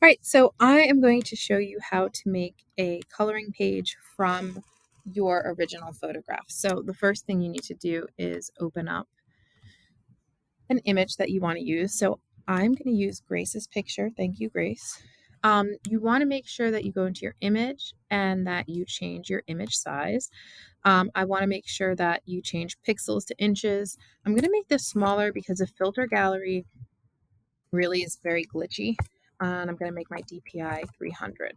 All right, so I am going to show you how to make a coloring page from your original photograph. So the first thing you need to do is open up an image that you want to use. So I'm going to use Grace's picture. Thank you, Grace. You want to make sure that you go into your image and that you change your image size. I want to make sure that you change pixels to inches. I'm going to make this smaller because the filter gallery really is very glitchy. And I'm going to make my DPI 300.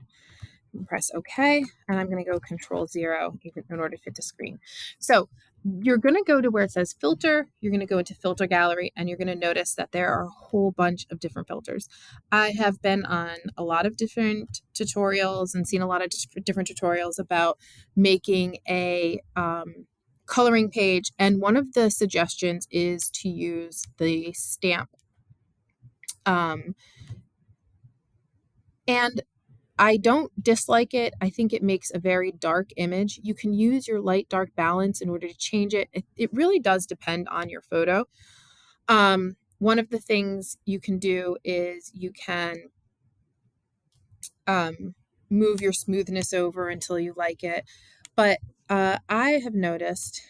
Press OK, and I'm going to go Control 0 in order to fit the screen. So you're going to go to where it says Filter. You're going to go into Filter Gallery, and you're going to notice that there are a whole bunch of different filters. I have been on a lot of different tutorials and seen a lot of different tutorials about making a coloring page, and one of the suggestions is to use the stamp. And I don't dislike it. I think it makes a very dark image. You can use your light dark balance in order to change it. It really does depend on your photo. One of the things you can do is you can move your smoothness over until you like it. But I have noticed,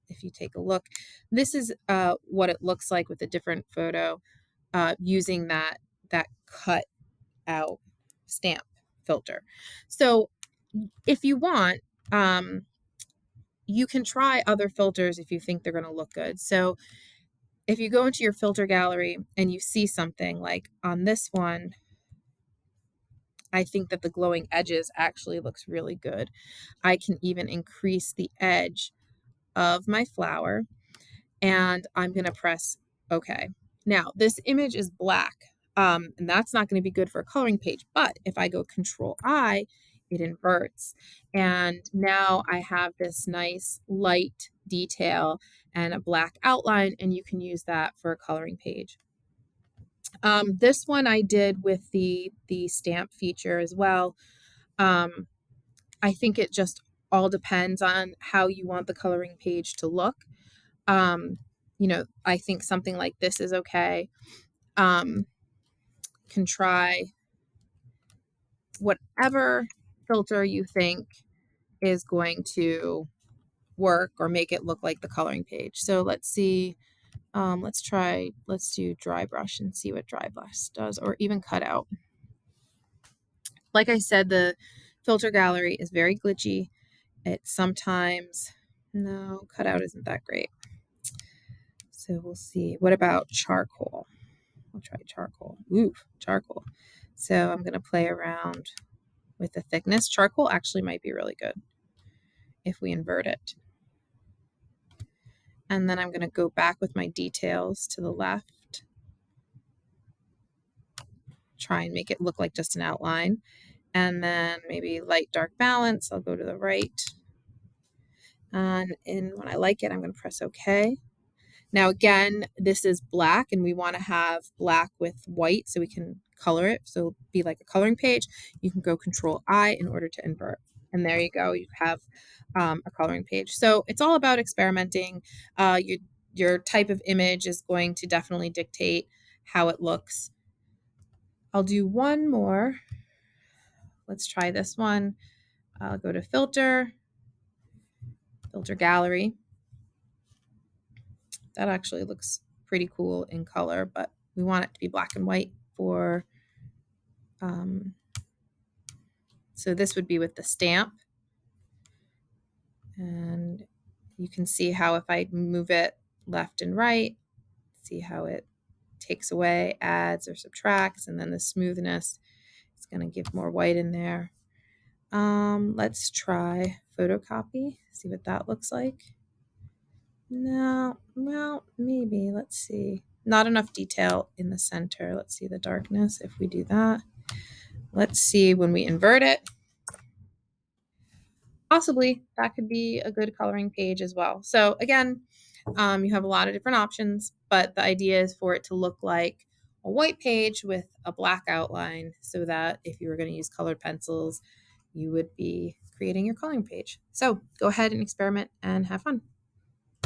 if you take a look, this is what it looks like with a different photo using that cut out stamp filter. So if you want, you can try other filters if you think they're going to look good. So if you go into your filter gallery and you see something like on this one, I think that the glowing edges actually looks really good. I can even increase the edge of my flower, and I'm going to press OK. Now, this image is black, and that's not going to be good for a coloring page. But if I go Control I, it inverts. And now I have this nice light detail and a black outline, and you can use that for a coloring page. This one I did with the stamp feature as well. I think it just all depends on how you want the coloring page to look. I think something like this is okay. Can try whatever filter you think is going to work or make it look like the coloring page. So let's see. Let's do dry brush and see what dry brush does, or even cut out. Like I said, the filter gallery is very glitchy. It sometimes, no, cutout isn't that great. So we'll see. What about charcoal? We'll try charcoal. Ooh, charcoal. So I'm going to play around with the thickness. Charcoal actually might be really good if we invert it. And then I'm going to go back with my details to the left. Try and make it look like just an outline. And then maybe light dark balance. I'll go to the right. And when I like it, I'm going to press OK. Now, again, this is black, and we want to have black with white so we can color it. So it'll be like a coloring page. You can go Control I in order to invert. And there you go. You have a coloring page. So it's all about experimenting. Your type of image is going to definitely dictate how it looks. I'll do one more. Let's try this one. I'll go to Filter Gallery. That actually looks pretty cool in color, but we want it to be black and white for, so this would be with the stamp. And you can see how if I move it left and right, see how it takes away, adds or subtracts, and then the smoothness is going to give more white in there. Let's try photocopy, see what that looks like. No, well, maybe. Let's see. Not enough detail in the center. Let's see the darkness if we do that. Let's see when we invert it. Possibly that could be a good coloring page as well. So again, you have a lot of different options, but the idea is for it to look like a white page with a black outline so that if you were going to use colored pencils, you would be creating your coloring page. So go ahead and experiment and have fun.